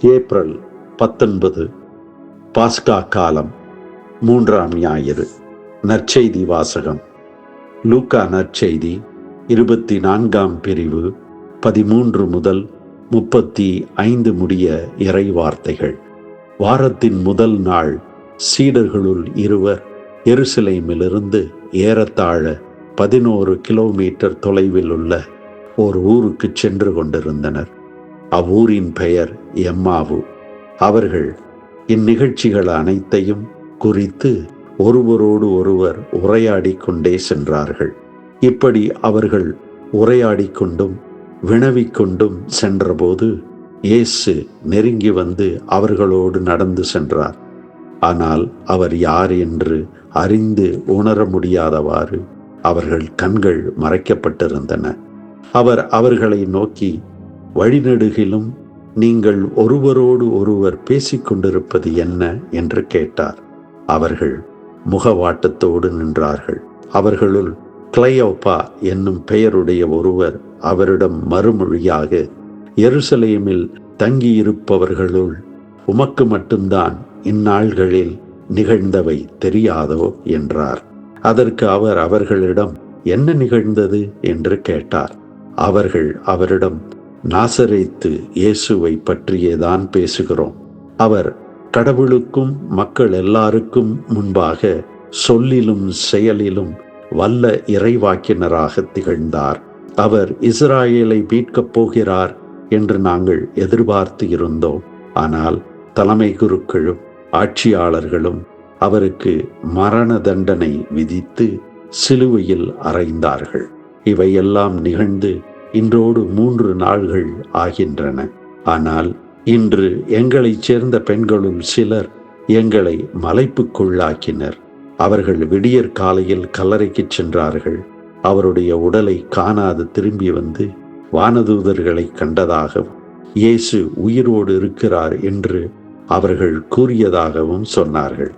April 19 பாஸ்கா காலம், 3ஆம் ஞாயிறு. நற்செய்தி வாசகம். லூக்கா நற்செய்தி 24ஆம் பிரிவு 13 முதல் 35 முடிய இறை வார்த்தைகள். வாரத்தின் முதல் நாள் சீடர்களுள் இருவர் எருசலேமிலிருந்து ஏறத்தாழ 11 கிலோமீட்டர் தொலைவில் உள்ள ஓர் ஊருக்கு சென்று கொண்டிருந்தனர். அவ்வூரின் பெயர் எம்மாவு. அவர்கள் இந்நிகழ்ச்சிகள் அனைத்தையும் குறித்து ஒருவரோடு ஒருவர் உரையாடி கொண்டே சென்றார்கள். இப்படி அவர்கள் உரையாடி கொண்டும் வினவிக்கொண்டும் சென்றபோது இயேசு நெருங்கி வந்து அவர்களோடு நடந்து சென்றார். ஆனால் அவர் யார் என்று அறிந்து உணர முடியாதவாறு அவர்கள் கண்கள் மறைக்கப்பட்டிருந்தன. அவர் அவர்களை நோக்கி, வழிநெடுகிலும் நீங்கள் ஒருவரோடு ஒருவர் பேசிக்கொண்டிருப்பது என்ன என்று கேட்டார். அவர்கள் முகவாட்டத்தோடு நின்றார்கள். அவர்களுள் கிளையோப்பா என்னும் பெயருடைய ஒருவர் அவரிடம் மறுமொழியாக, எருசலேமில் தங்கியிருப்பவர்களுள் உமக்கு மட்டும்தான் இந்நாள்களில் நிகழ்ந்தவை தெரியாதோ என்றார். அதற்கு அவர் அவர்களிடம், என்ன நிகழ்ந்தது என்று கேட்டார். அவர்கள் அவரிடம், நாசரேத்து இயேசுவை பற்றியேதான் பேசுகிறோம். அவர் கடவுளுக்கும் மக்கள் எல்லாருக்கும் முன்பாக சொல்லிலும் செயலிலும் வல்ல இறைவாக்கினராக திகழ்ந்தார். அவர் இஸ்ராயேலை மீட்கப் போகிறார் என்று நாங்கள் எதிர்பார்த்து இருந்தோம். ஆனால் தலைமை குருக்களும் ஆட்சியாளர்களும் அவருக்கு மரண தண்டனை விதித்து சிலுவையில் அறைந்தார்கள். இவையெல்லாம் நிகழ்ந்து இன்றோடு 3 நாள்கள் ஆகின்றன. ஆனால் இன்று எங்களைச் சேர்ந்த பெண்களுள் சிலர் எங்களை மலைப்புக்குள்ளாக்கினர். அவர்கள் விடியற் காலையில் கல்லறைக்கு சென்றார்கள். அவருடைய உடலை காணாது திரும்பி வந்து வானதூதர்களை கண்டதாகவும் இயேசு உயிரோடு இருக்கிறார் என்று அவர்கள் கூறியதாகவும் சொன்னார்கள்.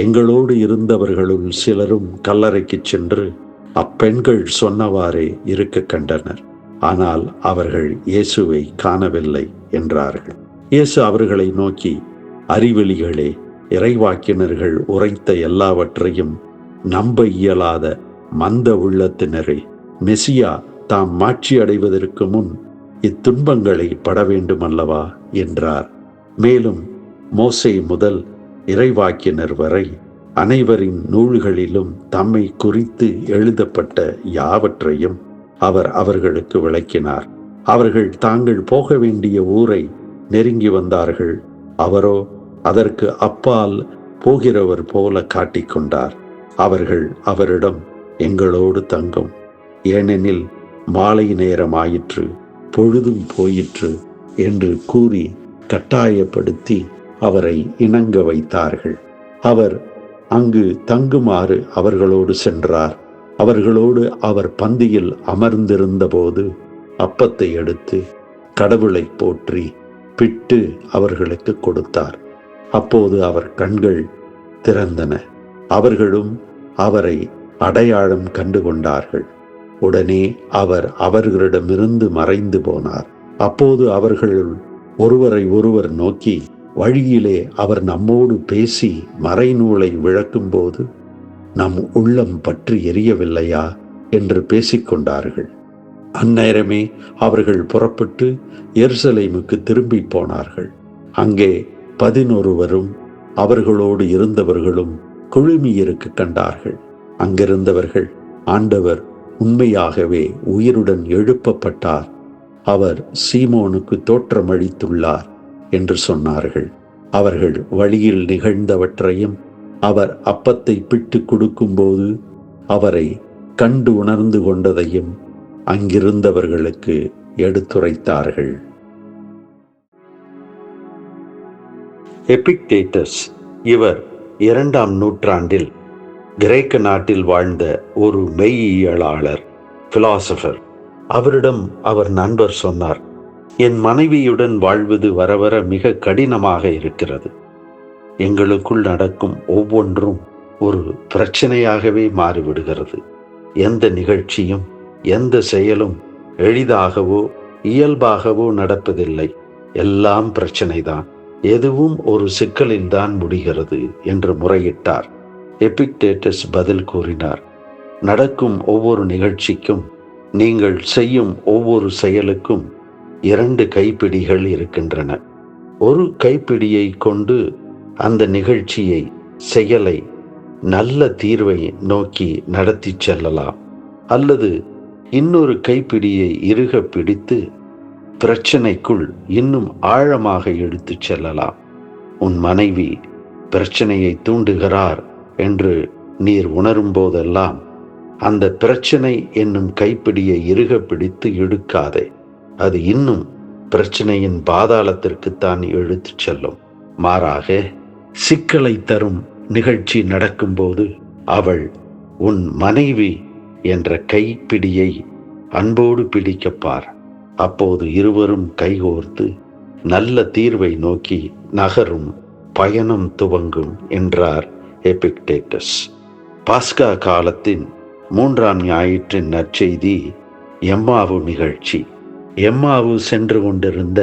எங்களோடு இருந்தவர்களுள் சிலரும் கல்லறைக்கு சென்று அப்பெண்கள் சொன்னவாறே இருக்க கண்டனர். ஆனால் அவர்கள் இயேசுவை காணவில்லை என்றார்கள். இயேசு அவர்களை நோக்கி, அறிவெளிகளே, இறைவாக்கினர்கள் உரைத்த எல்லாவற்றையும் நம்ப இயலாத மந்த உள்ளத்தினரே, மெசியா தாம் மாட்சி அடைவதற்கு முன் இத்துன்பங்களை பட வேண்டுமல்லவா என்றார். மேலும் மோசே முதல் இறைவாக்கினர் வரை அனைவரின் நூல்களிலும் தம்மை குறித்து எழுதப்பட்ட யாவற்றையும் அவர் அவர்களுக்கு விளக்கினார். அவர்கள் தாங்கள் போக வேண்டிய ஊரை நெருங்கி வந்தார்கள். அவரோ அதற்கு அப்பால் போகிறவர் போல காட்டிக்கொண்டார். அவர்கள் அவரிடம், எங்களோடு தங்கும், ஏனெனில் மாலை நேரமாயிற்று, பொழுதும் போயிற்று என்று கூறி கட்டாயப்படுத்தி அவரை இணங்க வைத்தார்கள். அவர் அங்கு தங்குமாறு அவர்களோடு சென்றார். அவர்களோடு அவர் பந்தியில் அமர்ந்திருந்த போது அப்பத்தை எடுத்து கடவுளை போற்றி பிட்டு அவர்களுக்கு கொடுத்தார். அப்போது அவர் கண்கள் திறந்தன. அவர்களும் அவரை அடையாளம் கண்டு கொண்டார்கள். உடனே அவர் அவர்களிடமிருந்து மறைந்து போனார். அப்போது அவர்களுள் ஒருவரை ஒருவர் நோக்கி, வழியிலே அவர் நம்மோடு பேசி மறைநூலை விளக்கும்போது நம் உள்ளம் பற்றி எரியவில்லையா என்று பேசிக்கொண்டார்கள். அந்நேரமே அவர்கள் புறப்பட்டு எருசலேமுக்கு திரும்பி போனார்கள். அங்கே 11 அவர்களோடு இருந்தவர்களும் குழுமியிருக்க கண்டார்கள். அங்கிருந்தவர்கள், ஆண்டவர் உண்மையாகவே உயிருடன் எழுப்பப்பட்டார், அவர் சீமோனுக்கு தோற்றமளித்துள்ளார் என்று சொன்னார்கள். அவர்கள் வழியில் நிகழ்ந்தவற்றையும் அவர் அப்பத்தை பிட்டு கொடுக்கும்போது அவரை கண்டு உணர்ந்து கொண்டதையும் அங்கிருந்தவர்களுக்கு எடுத்துரைத்தார்கள். எபிக்டேட்டஸ் இவர் 2ஆம் நூற்றாண்டில் கிரேக்க நாட்டில் வாழ்ந்த ஒரு மெய்யியலாளர், பிலாசபர். அவரிடம் அவர் நண்பர் சொன்னார், என் மனைவியுடன் வாழ்வது வர வர மிக கடினமாக இருக்கிறது. எங்களுக்குள் நடக்கும் ஒவ்வொன்றும் ஒரு பிரச்சனையாகவே மாறிவிடுகிறது. எந்த நிகழ்ச்சியும் எந்த செயலும் எளிதாகவோ இயல்பாகவோ நடப்பதில்லை. எல்லாம் பிரச்சனைதான், எதுவும் ஒரு சிக்கலில்தான் முடிகிறது என்று முறையிட்டார். எபிக்டேட்டஸ் பதில் கூறினார், நடக்கும் ஒவ்வொரு நிகழ்ச்சிக்கும், நீங்கள் செய்யும் ஒவ்வொரு செயலுக்கும் 2 கைப்பிடிகள் இருக்கின்றன. ஒரு கைப்பிடியை கொண்டு அந்த நிகழ்ச்சியை, செயலை நல்ல தீர்வை நோக்கி நடத்தி செல்லலாம். அல்லது இன்னொரு கைப்பிடியை இறுக பிடித்து பிரச்சனைக்குள் இன்னும் ஆழமாக எடுத்துச் செல்லலாம். உன் மனைவி பிரச்சனையை தூண்டுகிறார் என்று நீர் உணரும் போதெல்லாம் அந்த பிரச்சனை என்னும் கைப்பிடியை இறுக பிடித்து இழுக்காதே. அது இன்னும் பிரச்சனையின் பாதாளத்திற்குத்தான் இழுத்துச் செல்லும். மாறாக, சிக்கலை தரும் நிகழ்ச்சி நடக்கும்போது அவள் உன் மனைவி என்ற கைப்பிடியை அன்போடு பிடிக்கப்பார். அப்போது இருவரும் கைகோர்த்து நல்ல தீர்வை நோக்கி நகரும் பயணம் துவங்கும் என்றார் எபிக்டேட்டஸ். பாஸ்கா காலத்தின் 3ஆம் ஞாயிற்றின் நற்செய்தி எம்மாவு நிகழ்ச்சி. எம்மாவு சென்று கொண்டிருந்த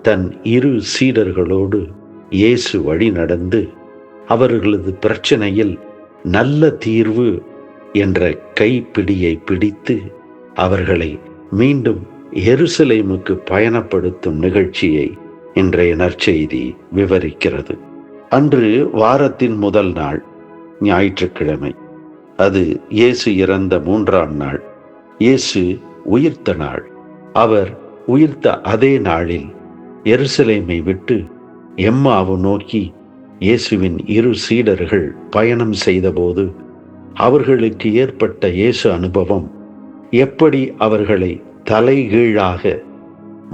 தன் 2 சீடர்களோடு இயேசு வழி நடந்து அவர்களது பிரச்சனையில் நல்ல தீர்வு என்ற கைப்பிடியை பிடித்து அவர்களை மீண்டும் எருசலேமுக்கு பயணப்படுத்தும் நிகழ்ச்சியை இன்றைய நற்செய்தி விவரிக்கிறது. அன்று வாரத்தின் முதல் நாள், ஞாயிற்றுக்கிழமை. அது இயேசு இறந்த 3ஆம் நாள், இயேசு உயிர்த்த நாள். அவர் உயிர்த்த அதே நாளில் எருசலேமை விட்டு எம்மாவு நோக்கி இயேசுவின் 2 சீடர்கள் பயணம் செய்தபோது அவர்களுக்கு ஏற்பட்ட இயேசு அனுபவம் எப்படி அவர்களை தலைகீழாக,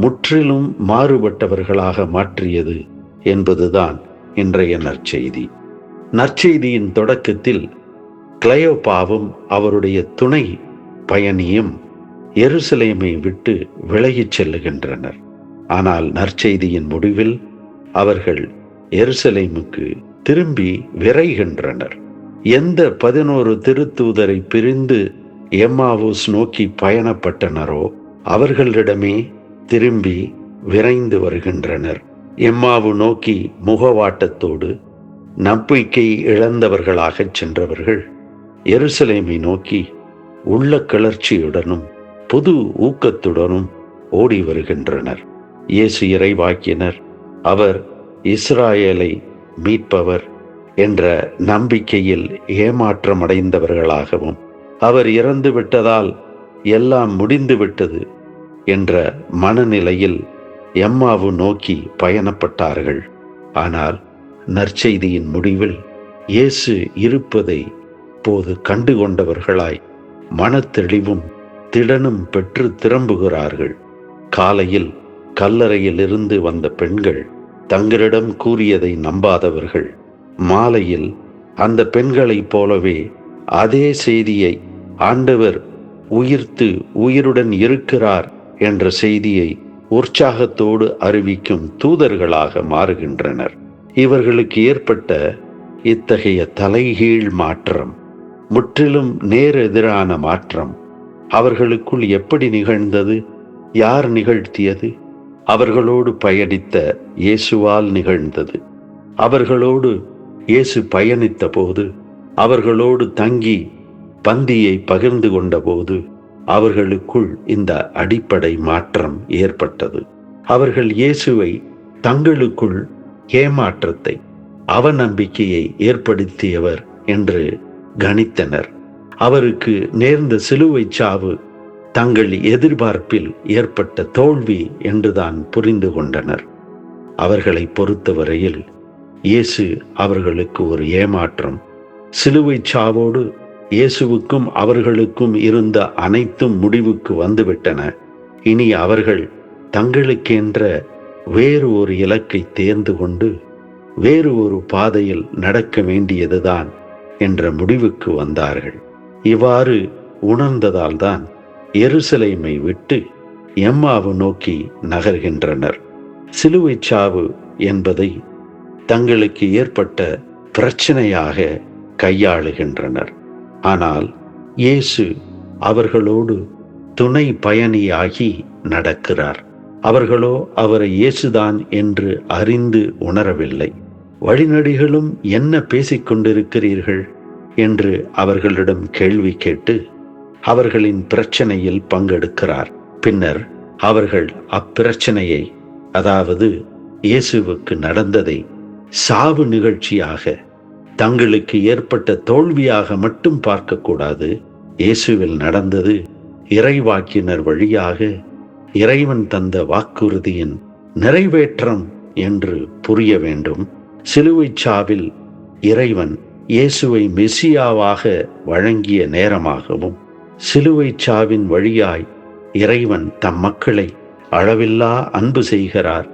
முற்றிலும் மாறுபட்டவர்களாக மாற்றியது என்பதுதான் இன்றைய நற்செய்தி. நற்செய்தியின் தொடக்கத்தில் கிளையோப்பாவும் அவருடைய துணை பயணியும் எருசலேமை விட்டு விலகிச் செல்லுகின்றனர். ஆனால் நற்செய்தியின் முடிவில் அவர்கள் எருசலேமுக்கு திரும்பி விரைகின்றனர். எந்த 11 திருத்தூதரை பிரிந்து எம்மாவூஸ் நோக்கி பயணப்பட்டனரோ அவர்களிடமே திரும்பி விரைந்து வருகின்றனர். எம்மாவு நோக்கி முகவாட்டத்தோடு நம்பிக்கை இழந்தவர்களாகச் சென்றவர்கள் எருசலேமை நோக்கி உள்ள கிளர்ச்சியுடனும் புது ஊக்கத்துடனும் ஓடி வருகின்றனர். இயேசு இறைவாக்கினர், அவர் இஸ்ராயேலை மீட்பவர் என்ற நம்பிக்கையில் ஏமாற்றமடைந்தவர்களாகவும், அவர் இறந்து விட்டதால் எல்லாம் முடிந்து விட்டது என்ற மனநிலையில் எம்மாவு நோக்கி பயணப்பட்டார்கள். ஆனால் நற்செய்தியின் முடிவில் இயேசு இருப்பதை போது கண்டுகொண்டவர்களாய் மனத்தெளிவும் திடனும் பெற்று திரும்புகிறார்கள். காலையில் கல்லறையில் இருந்து வந்த பெண்கள் தங்களிடம் கூறியதை நம்பாதவர்கள் மாலையில் அந்த பெண்களைப் போலவே அதே செய்தியை, ஆண்டவர் உயிர்த்து உயிருடன் இருக்கிறார் என்ற செய்தியை உற்சாகத்தோடு அறிவிக்கும் தூதர்களாக மாறுகின்றனர். இவர்களுக்கு ஏற்பட்ட இத்தகைய தலைகீழ் மாற்றம், முற்றிலும் நேரெதிரான மாற்றம் அவர்களுக்குள் எப்படி நிகழ்ந்தது? யார் நிகழ்த்தியது? அவர்களோடு பயணித்த இயேசுவால் நிகழ்ந்தது. அவர்களோடு இயேசு பயணித்த போது, அவர்களோடு தங்கி பந்தியை பகிர்ந்து கொண்ட போது அவர்களுக்குள் இந்த அடிப்படை மாற்றம் ஏற்பட்டது. அவர்கள் இயேசுவை தங்களுக்குள் ஏமாற்றத்தை, அவநம்பிக்கையை ஏற்படுத்தியவர் என்று கணித்தனர். அவருக்கு நேர்ந்த சிலுவை சாவு தங்கள் எதிர்பார்ப்பில் ஏற்பட்ட தோல்வி என்றுதான் புரிந்து கொண்டனர். அவர்களை பொறுத்தவரையில் இயேசு அவர்களுக்கு ஒரு ஏமாற்றம். சிலுவை சாவோடு இயேசுவுக்கும் அவர்களுக்கும் இருந்த அனைத்தும் முடிவுக்கு வந்துவிட்டன. இனி அவர்கள் தங்களுக்கென்ற வேறு ஒரு இலக்கை தேர்ந்து கொண்டு வேறு ஒரு பாதையில் நடக்க வேண்டியதுதான் என்ற முடிவுக்கு வந்தார்கள். இவ்வாறு உணர்ந்ததால்தான் எருசலேமை விட்டு எம்மாவு நோக்கி நகர்கின்றனர். சிலுவை சாவு என்பதை தங்களுக்கு ஏற்பட்ட பிரச்சனையாக கையாளுகின்றனர். ஆனால் இயேசு அவர்களோடு துணை பயணியாகி நடக்கிறார். அவர்களோ அவரை இயேசுதான் என்று அறிந்து உணரவில்லை. வழிநடிகளும் என்ன பேசிக் கொண்டிருக்கிறீர்கள் என்று அவர்களிடம் கேள்வி கேட்டு அவர்களின் பிரச்சனையில் பங்கெடுக்கிறார். பின்னர் அவர்கள் அப்பிரச்சனையை, அதாவது இயேசுவுக்கு நடந்ததை, சாவு நிகழ்ச்சியாக, தங்களுக்கு ஏற்பட்ட தோல்வியாக மட்டும் பார்க்கக்கூடாது. இயேசுவில் நடந்தது இறைவாக்கினர் வழியாக இறைவன் தந்த வாக்குறுதியின் நிறைவேற்றம் என்று புரிய வேண்டும். சிலுவைச் சாவில் இறைவன் இயேசுவை மெசியாவாக வழங்கிய நேரமாகவும், சிலுவைச் சாவின் வழியாய் இறைவன் தம் மக்களை அளவில்லா அன்பு செய்கிறார்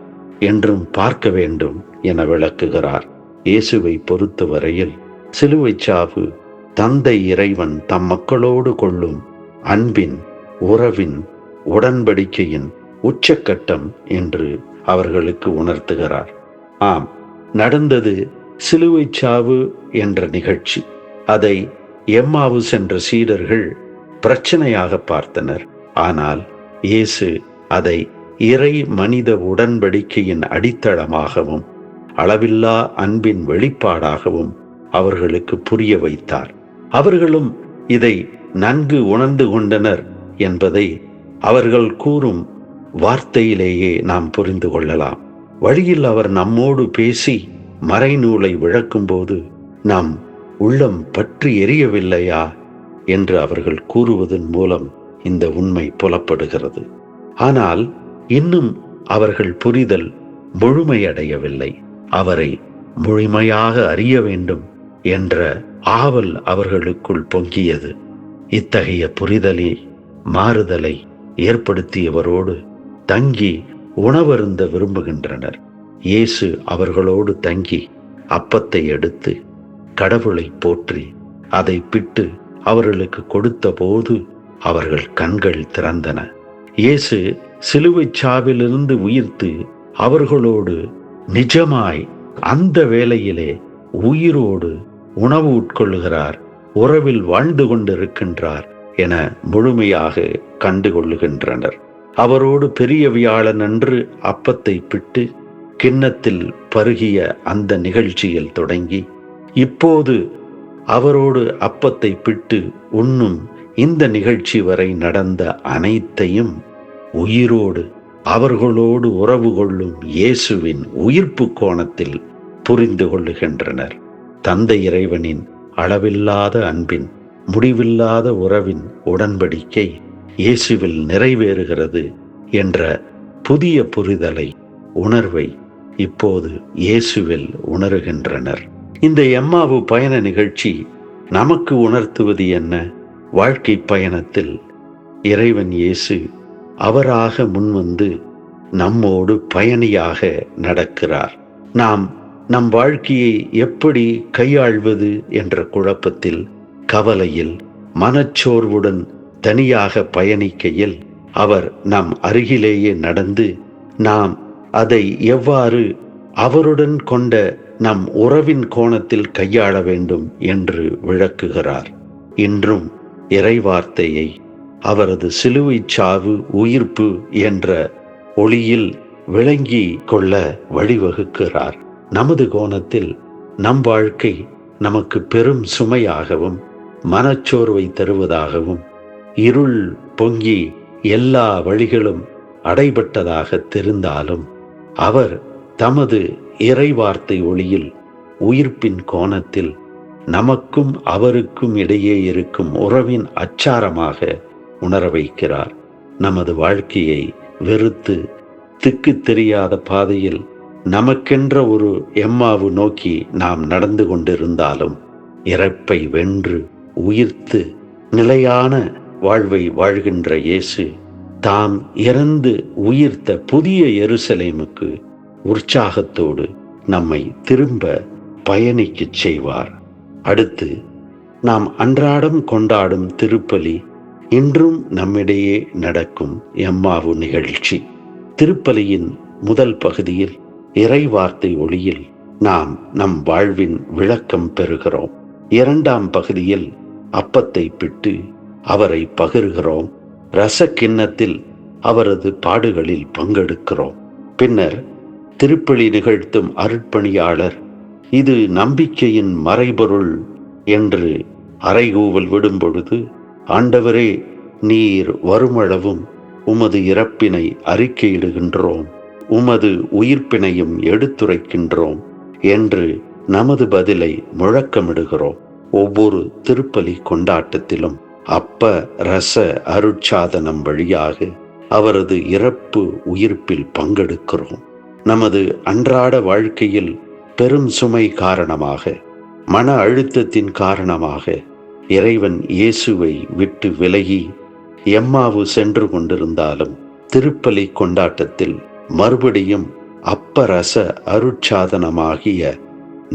என்றும் பார்க்க வேண்டும் என விளக்குகிறார். இயேசுவை பொறுத்தவரையில் சிலுவைச் சாவு தந்தை இறைவன் தம் மக்களோடு கொள்ளும் அன்பின், உறவின், உடன்படிக்கையின் உச்சக்கட்டம் என்று அவர்களுக்கு உணர்த்துகிறார். ஆம், நடந்தது சிலுவைச் சாவு என்ற நிகழ்ச்சி. அதை எம்மாவு சென்ற சீடர்கள் பிரச்சனையாக பார்த்தனர். ஆனால் இயேசு அதை இறை மனித உடன்படிக்கையின் அடித்தளமாகவும் அளவில்லா அன்பின் வெளிப்பாடாகவும் அவர்களுக்கு புரிய வைத்தார். அவர்களும் இதை நன்கு உணர்ந்து கொண்டனர் என்பதை அவர்கள் கூறும் வார்த்தையிலேயே நாம் புரிந்து கொள்ளலாம். வழியில் அவர் நம்மோடு பேசி மறைநூலை விளக்கும்போது நம் உள்ளம் பற்றி எரியவில்லையா என்று அவர்கள் கூறுவதன் மூலம் இந்த உண்மை புலப்படுகிறது. ஆனால் இன்னும் அவர்கள் புரிதல் முழுமையடையவில்லை. அவரை முழுமையாக அறிய வேண்டும் என்ற ஆவல் அவர்களுக்குள் பொங்கியது. இத்தகைய புரிதலை, மாறுதலை ஏற்படுத்தியவரோடு தங்கி உணவருந்த விரும்புகின்றனர். இயேசு அவர்களோடு தங்கி அப்பத்தை எடுத்து கடவுளை போற்றி அதை பிட்டு அவர்களுக்கு கொடுத்த போது அவர்கள் கண்கள் திறந்தன. இயேசு சிலுவைச் சாவிலிருந்து உயிர்த்து அவர்களோடு நிஜமாய் அந்த வேளையிலே உயிரோடு உணவு உட்கொள்ளுகிறார், உறவில் வாழ்ந்து கொண்டிருக்கின்றார் என முழுமையாக கண்டுகொள்ளுகின்றனர். அவரோடு பெரிய வியாழன் அன்று அப்பத்தை பிட்டு கிண்ணத்தில் பருகிய அந்த நிகழ்ச்சியில் தொடங்கி இப்போது அவரோடு அப்பத்தை பிட்டு உண்ணும் இந்த நிகழ்ச்சி வரை நடந்த அனைத்தையும் உயிரோடு அவர்களோடு உறவு கொள்ளும் இயேசுவின் உயிர்ப்பு கோணத்தில் புரிந்து கொள்ளுகின்றனர். தந்தை இறைவனின் அளவில்லாத அன்பின், முடிவில்லாத உறவின் உடன்படிக்கை இயேசுவில் நிறைவேறுகிறது என்ற புதிய புரிதலை, உணர்வை இப்போது இயேசுவில் உணர்கின்றனர். இந்த எம்மாவு பயண நிகழ்ச்சி நமக்கு உணர்த்துவது என்ன? வாழ்க்கை பயணத்தில் இறைவன் இயேசு அவராக முன்வந்து நம்மோடு பயணியாக நடக்கிறார். நாம் நம் வாழ்க்கையை எப்படி கையாள்வது என்ற குழப்பத்தில், கவலையில், மனச்சோர்வுடன் தனியாக பயணிக்கையில் அவர் நம் அருகிலேயே நடந்து நாம் அதை எவ்வாறு அவருடன் கொண்ட நம் உறவின் கோணத்தில் கையாள வேண்டும் என்று விளக்குகிறார். இன்றும் இறைவார்த்தையை அவரது சிலுவைச் சாவு, உயிர்ப்பு என்ற ஒளியில் விளங்கி கொள்ள வழிவகுக்கிறார். நமது கோணத்தில் நம் வாழ்க்கை நமக்கு பெரும் சுமையாகவும் மனச்சோர்வை தருவதாகவும், இருள் பொங்கி எல்லா வழிகளும் அடைபட்டதாக தெரிந்தாலும் அவர் தமது இறைவார்த்தை ஒளியில் உயிர்ப்பின் கோணத்தில் நமக்கும் அவருக்கும் இடையே இருக்கும் உறவின் அச்சாரமாக உணர வைக்கிறார். நமது வாழ்க்கையை வெறுத்து திக்கு தெரியாத பாதையில் நமக்கென்ற ஒரு எம்மாவு நோக்கி நாம் நடந்து கொண்டிருந்தாலும் இறப்பை வென்று உயிர்த்து நிலையான வாழ்வை வாழ்கின்ற இயேசு தாம் இறந்து உயிர்த்த புதிய எருசலேமுக்கு உற்சாகத்தோடு நம்மை திரும்ப பயணிக்கச் செய்வார். அடுத்து நாம் அன்றாடம் கொண்டாடும் திருப்பலி இன்றும் நம்மிடையே நடக்கும் எம்மாவு நிகழ்ச்சி. திருப்பலியின் முதல் பகுதியில் இறைவார்த்தை ஒளியில் நாம் நம் வாழ்வின் விளக்கம் பெறுகிறோம். இரண்டாம் பகுதியில் அப்பத்தை பிட்டு அவரை பகிர்கிறோம். ரச கிண்ணத்தில் அவரது பாடுகளில் பங்கெடுக்கிறோம். பின்னர் திருப்பலி நிகழ்த்தும் அருட்பணியாளர் இது நம்பிக்கையின் மறைபொருள் என்று அறைகூவல் விடும் பொழுது, ஆண்டவரே, நீர் வருமளவும் உமது இறப்பினை அறிக்கையிடுகின்றோம், உமது உயிர்ப்பினையும் எடுத்துரைக்கின்றோம் என்று நமது பதிலை முழக்கமிடுகிறோம். ஒவ்வொரு திருப்பலி கொண்டாட்டத்திலும் அப்ப ரச அருட்சாதனம் வழியாக அவரது இறப்பு உயிர்ப்பில் பங்கெடுக்கிறோம். நமது அன்றாட வாழ்க்கையில் பெரும் சுமை காரணமாக, மன அழுத்தத்தின் காரணமாக இறைவன் இயேசுவை விட்டு விலகி எம்மாவு சென்று கொண்டிருந்தாலும், திருப்பலி கொண்டாட்டத்தில் மறுபடியும் அப்பரச அருட்சாதனமாகிய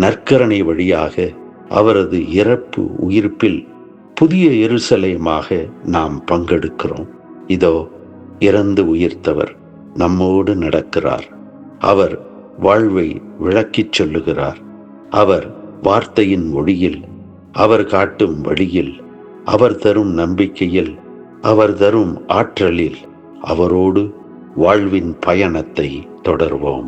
நற்கரணை வழியாக அவரது இறப்பு உயிர்ப்பில் புதிய எருசலேமாக நாம் பங்கெடுக்கிறோம். இதோ இறந்து உயிர்த்தவர் நம்மோடு நடக்கிறார். அவர் வாழ்வை விளக்கிச் சொல்லுகிறார். அவர் வார்த்தையின் மொழியில், அவர் காட்டும் வழியில், அவர் தரும் நம்பிக்கையில், அவர் தரும் ஆற்றலில் அவரோடு வாழ்வின் பயணத்தை தொடர்வோம்.